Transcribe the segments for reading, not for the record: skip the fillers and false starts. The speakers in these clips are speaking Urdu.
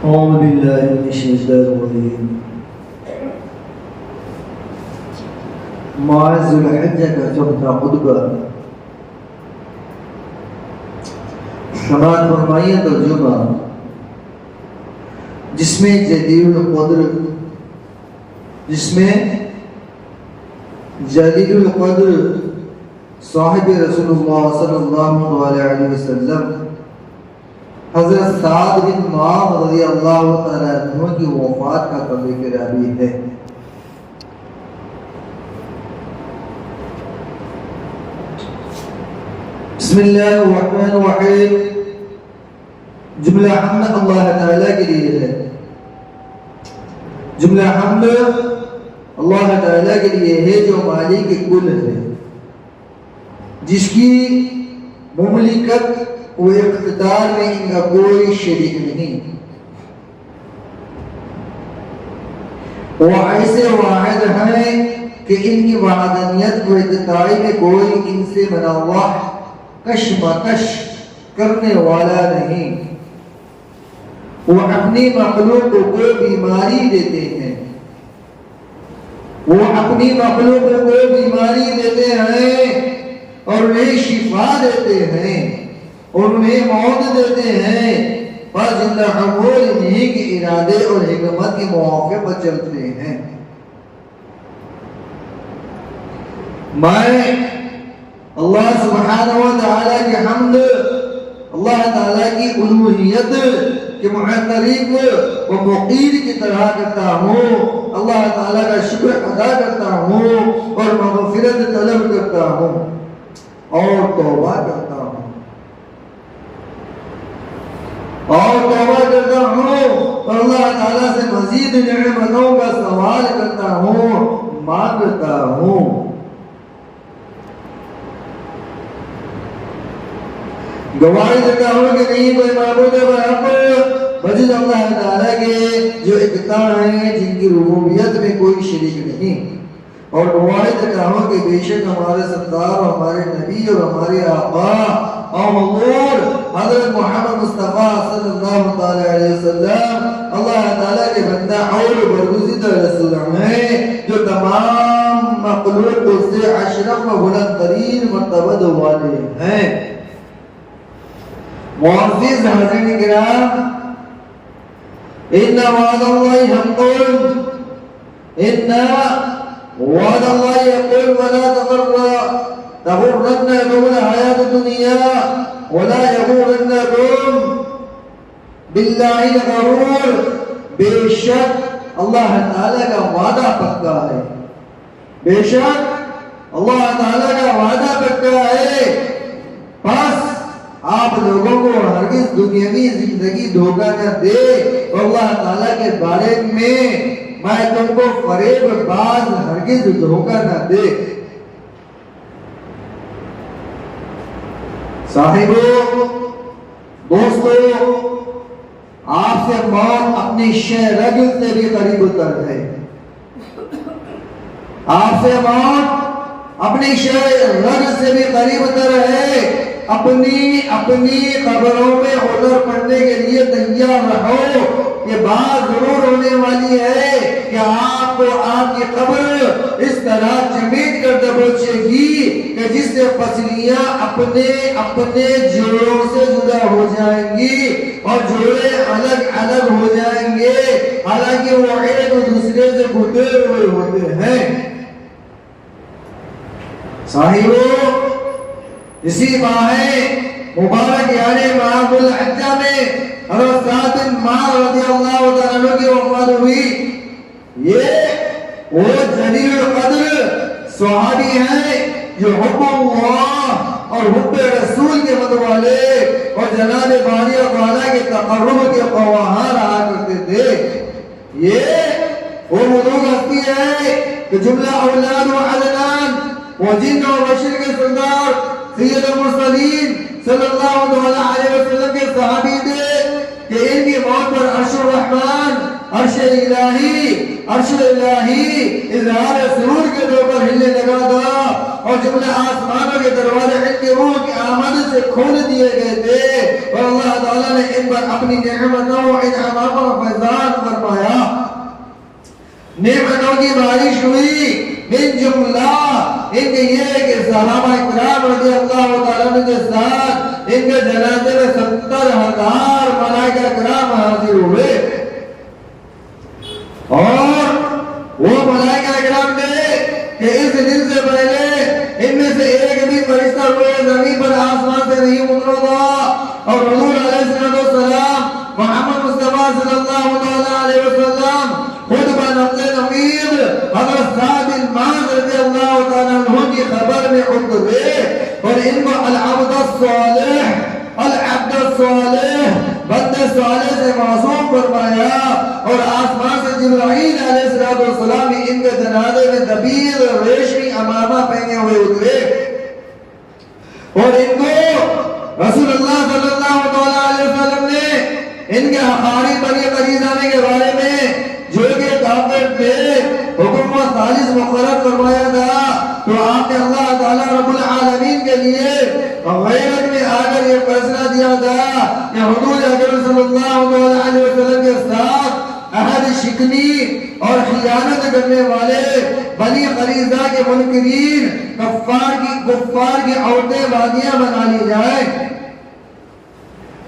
أعوذ بالله من الشيطان الرجيم ماہ ذوالحجہ کا چوتھا خطبہ سماعت فرمائیے ترجمہ جس میں جلیل القدر صاحب رسول اللہ صلی اللہ علیہ وسلم حضرت سعد بن معاذ رضی اللہ تعالیٰ عنہ کی وفات کا ذکر ابھی ہے۔ بسم اللہ الرحمن الرحیم۔ جملہ حمد اللہ تعالیٰ کے لیے ہے، جملہ حمد اللہ تعالیٰ کے لیے ہے جو مالک کل ہے، جس کی مملکت و اقتدار میں ان کا کوئی شریک نہیں، وہ ایسے واحد ہیں کہ ان کی وحدانیت و اتحاد میں کوئی ان سے منوع کشمکش کرنے والا نہیں۔ وہ اپنی مخلوق کو بیماری دیتے ہیں، وہ اپنی مخلوق کو بیماری دیتے ہیں اور انہیں شفا دیتے ہیں اور انہیں موت دیتے ہیں، پر زندہ حمول انہیں کے ارادے اور حکمت کے موافق پر چلتے ہیں۔ میں اللہ سبحانہ و تعالیٰ کی حمد، اللہ تعالیٰ کی الوہیت کے معترف و مقیر کی طرح کرتا ہوں، اللہ تعالیٰ کا شکر ادا کرتا ہوں اور مغفرت طلب کرتا ہوں اور توبہ کرتا ہوں اور اللہ تعالیٰ سے مزید نعمتوں کا سوال کرتا ہوں، مانگتا ہوں۔ گواہی دیتا ہوں کہ نہیں کوئی معبود برحق بجز اللہ تعالیٰ کے جو اکتا ہیں جن کی ربوبیت میں کوئی شریک نہیں، اور گواہی دیتا ہوں کہ بے شک ہمارے سردار اور ہمارے نبی اور ہمارے آقا اور حضور حضرت محمد مصطفیٰ صلی اللہ علیہ وسلم اللہ تعالیٰ کے بندہ اور برگزیدہ رسول ہیں، جو تمام مخلوق سے اشرف و بلند ترین مرتبہ والے ہیں۔ معزز حاضرین کرام، ان وعد اللہ حق، ان وعد اللہ یقول ولا تغرنکم الحیاۃ الدنیا ولا یغرنکم باللہ الغرور۔ بے شک اللہ تعالیٰ کا وعدہ پکا ہے، بے شک اللہ تعالیٰ کا وعدہ پکا ہے، بس آپ لوگوں کو ہرگز دنیاوی زندگی دھوکہ نہ دے، اور اللہ تعالیٰ کے بارے میں تم کو فریب باز ہرگز دھوکہ نہ دے۔ صاحبوں، دوستوں، آپ سے موت اپنی شہ رگ سے بھی قریب تر ہے، آپ سے موت اپنی شہ رگ سے بھی قریب تر ہے۔ اپنی قبروں میں اتر پڑنے کے لیے تیار رہو، یہ بات ضرور ہونے والی ہے کہ آپ کو آپ کی قبر اس طرح چمیٹ کر دبوچے گی کہ جس سے پسلیاں اپنے جوڑوں سے جدا ہو جائیں گی اور جوڑے الگ الگ ہو جائیں گے، حالانکہ وہ ایک دوسرے سے گھٹے ہوئے ہوتے ہیں۔ صاحبوں، اسی ماہ مبارک یعنی ماہ ذوالحجہ میں حضرت سعد بن معاذ رضی اللہ تعالیٰ عنہ کی وفات ہوئی۔ یہ وہ جلیل القدر صحابی ہیں جو حب اللہ اور حب رسول کے مد والے اور جناب باری تعالیٰ کے تقرب کے خواہاں رہا کرتے تھے۔ یہ وہ بزرگ ہستی ہے کہ جملہ اولاد و عدنان و جن و بشر کے سردار سید المرسلین صلی اللہ علیہ وسلم کے صحابی تھے کہ ان کی موت پر عرش الرحمن، عرش الہی اظہار سرور کے طور پر ہلنے لگا تھا، اور جملے آسمانوں کے دروازے ان کے روح کی آمد سے کھول دیے گئے تھے اور اللہ تعالیٰ نے ان پر اپنی نعمتوں و انعاموں کا فیضان فرمایا. نعمتوں کی بارش ہوئی. من جملہ ان کے یہ کہ صحابہ کرام رضی اللہ تعالیٰ عنہ کے ساتھ ان کے جنازے میں 70,000 ملائکہ کرام حاضر ہوئے اور وہ ملائکہ کرام نے کہ اس دن سے پہلے ان میں سے ایک بھی فرشتہ ہوئے زمین پر آسمان سے نہیں اترا تھا اور حضور علیہ السلام محمد مصطفیٰ صلی اللہ علیہ وسلم خود بنفس نمید حضرت سعد بن معاذ رضی اللہ تعالیٰ عنہ کی خبر میں اترے اور ان کو العبد الصالح بندے صالح سے معصوم فرمایا اور آسمان سے جبرائیل علیہ السلام ان کے جنازے میں دبیر ریشمی عمامہ پہنے ہوئے اترے اور ان کو رسول اللہ صلی اللہ علیہ وسلم نے ان کے حقاری بنی قریظہ کے بارے میں جو کہ کافر تھے حکم و ثالث مقرر فرمایا تھا تو آپ نے اللہ تعالیٰ رب العالمین کے لیے غیرت میں آ کر یہ فیصلہ دیا تھا کہ حضور اکرم صلی اللہ علیہ وسلم کے ساتھ عہد شکنی اور خیانت کرنے والے بنی قریظہ کے منکرین کفار کی عورتیں باندیاں بنا لی جائیں.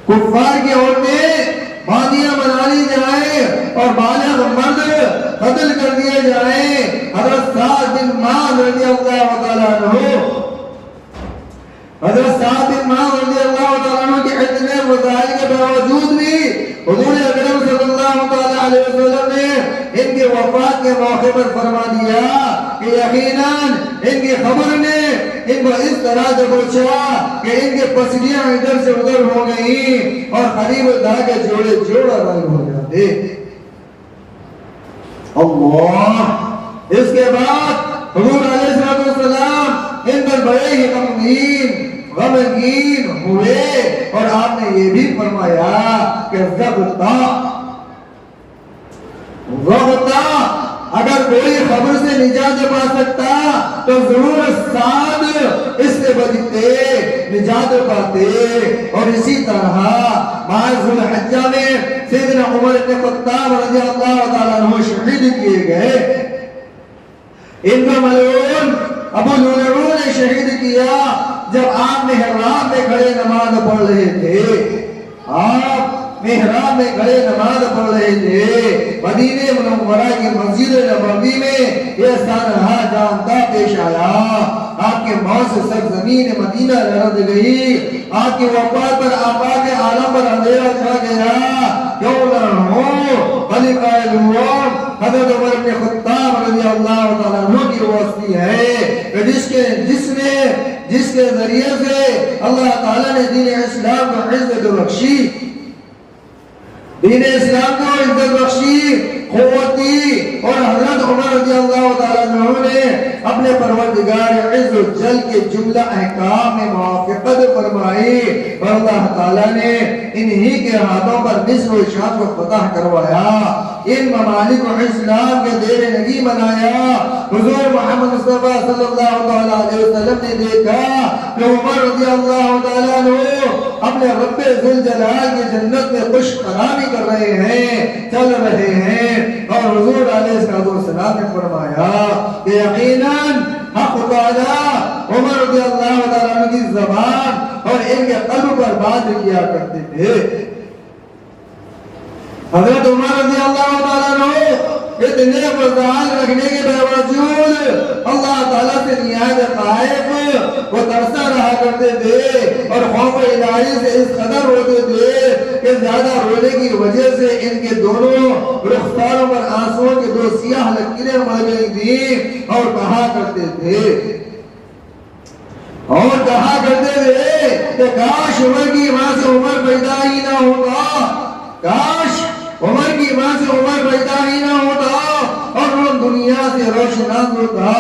کفار کی عورتیں باندیاں بنا لی جائیں اور بالغ مرد قتل کر دیے جائیں. حضرت سعد بن معاذ رضی اللہ تعالیٰ عنہ حضرت سعد بن معاذ رضی اللہ تعالیٰ عنہ کے اتنے مسائل کے باوجود بھی حضور اکرم صلی اللہ علیہ وسلم نے ان کے وفات کے موقع پر فرما دیا کہ یقیناً ان کی خبر نے ان کو اس طرح سے پوچھا کہ ان کے پسلیاں ادھر سے ادھر ہو گئی اور قریب دھاگے جوڑے جوڑا رنگ ہو جاتے. اللہ. اس کے بعد حضور علیہ السلام ان پر بڑے ہی غمگین ہوئے اور آپ نے یہ بھی فرمایا کہ ضبطہ اگر کوئی خبر سے نجات پا سکتا تو ضرور سعد اس سے بچتے نجات پاتے. اور اسی طرح ماہ ذو الحجہ میں سیدنا عمر بن خطاب رضی اللہ تعالیٰ عنہ شہید کیے گئے. ان کا ملعون ابو لؤلؤ نے شہید کیا جب آپ محراب میں کھڑے نماز پڑھ رہے تھے. آپ محراب میں کھڑے نماز پڑھ رہے تھے. مدینہ منورہ کی مسجد نبوی میں یہ سانحہ جانتا پیش آیا. آپ کے موت سے سرزمین مدینہ لرز گئی. آپ کی وفات پر آفاق عالم پر اندھیرا چھا گیا. کیوں نہ ہو خلیفہ دوم حضرت عمر بن خطاب رضی اللہ تعالیٰ عنہ کی وصفی ہے جس کے ذریعے سے اللہ تعالیٰ نے دین اسلام کو عزت بخشی. دین اسلام کو عزت بخشی قوت دی اور حضرت عمر رضی اللہ تعالیٰ عنہ نے اپنے پروردگار عز و جل کے جملہ احکام میں موافقت فرمائی اور اللہ تعالیٰ نے انہی کے ہاتھوں پر مصر و شام کو فتح کروایا. ان ممالک و اسلام کے دیر نبی بنایا. حضور محمد مصطفیٰ صلی اللہ علیہ وسلم نے دیکھا کہ عمر رضی اللہ تعالیٰ عنہ اپنے رب ذوالجلال کی جنت میں خوش قرامی کر رہے ہیں, چل رہے ہیں. اور حضور علیہ السلام نے فرمایا کہ یقیناً حق تعالیٰ عمر رضی اللہ تعالیٰ عنہ کی زبان اور ان کے قلب پر بات کیا کرتے تھے. حضرت عمر رضی اللہ تعالیٰ عنہ اتنے فضائل رکھنے کے باوجود اللہ تعالیٰ سے نہایت خائف وہ ترسا رہا کرتے تھے اور خوف الہی سے اس قدر ہوتے تھے کہ زیادہ رونے کی وجہ سے ان کے دونوں رخساروں پر آنسوؤں کے دو سیاہ لکیریں مر گئی تھی اور کہا کرتے تھے کہ کاش عمر کی ماں سے عمر پیدا ہی نہ ہوتا, کاش عمر کی ماں سے عمر پیدا ہی نہ ہوتا اور وہ دنیا سے روشناس ہوتا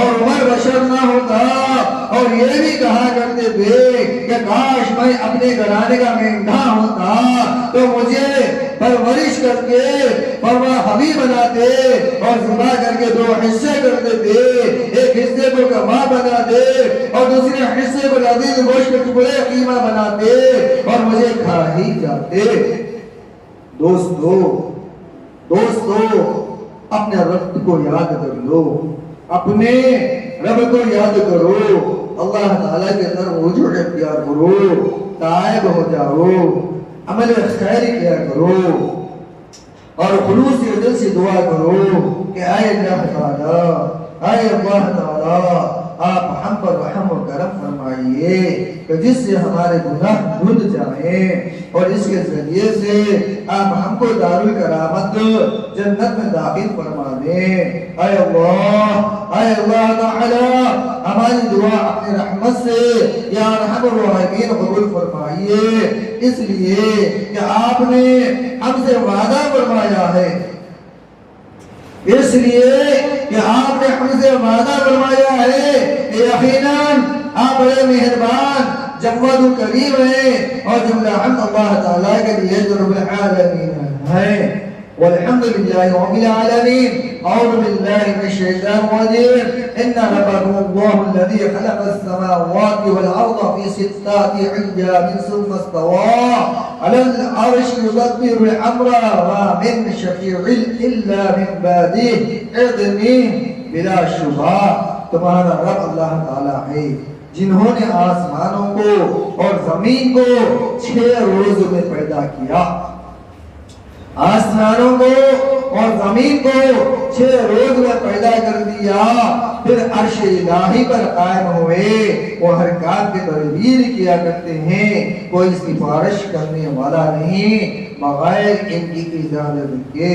اور عمر بشر نہ ہوتا. اور یہ بھی کہا کرتے تھے کہ کاش میں اپنے گھرانے کا مینڈا ہوتا تو مجھے پرورش کر کے پروا حبی بناتے اور ذبح کر کے دو حصے کرتے تھے. ایک حصے کو ماں بنا دے اور دوسرے حصے کو لذیذ گوشت کے ٹکڑے قیمہ بنا دے اور مجھے کھا ہی جاتے۔ دوستو اپنے رب کو یاد کر لو، اپنے رب کو یاد کرو، اللہ تعالیٰ کے طرف رجوع اختیار کرو، تائب ہو جاؤ، عمل خیر کیا کرو اور خلوص دل سے دعا کرو کہ اے اللہ تعالیٰ آپ ہم پر رحم و کرم فرمائیے کہ جس سے ہمارے گناہ دھل جائیں اور اس کے ذریعے سے آپ ہم کو دارالکرامت جنت میں داخل فرما دیں۔ اے اللہ تعالیٰ ہماری دعا اپنی رحمت سے یا ارحم الراحمین قبول فرمائیے، اس لیے کہ آپ نے ہم سے وعدہ فرمایا ہے، اس لیے کہ آپ نے ہم سے وعدہ فرمایا ہے کہ یقیناً آپ بڑے مہربان جواد و کریم ہیں اور جملہ حمد اللہ تعالیٰ کے لیے جو رب العالمین ہے۔ والحمد لله رب العالمين۔ أعوذ بالله من الشيطان الرجيم۔ إن ربكم الله الذي خلق السماوات والأرض في 6 أيام ثم استوى على العرش يدبر الأمر ما من شفيع إلا من بعده إذنه بلا شبہ۔ تمہارا رب اللہ تعالیٰ ہے جنہوں نے آسمانوں کو اور زمین کو 6 روز میں پیدا کیا، آسمانوں کو اور زمین کو 6 روز میں پیدا کر دیا، پھر عرش الہی پر قائم ہوئے، وہ ہر کام کی تدبیر کیا کرتے ہیں، کوئی سفارش کرنے والا نہیں بغیر ان کی اجازت کے۔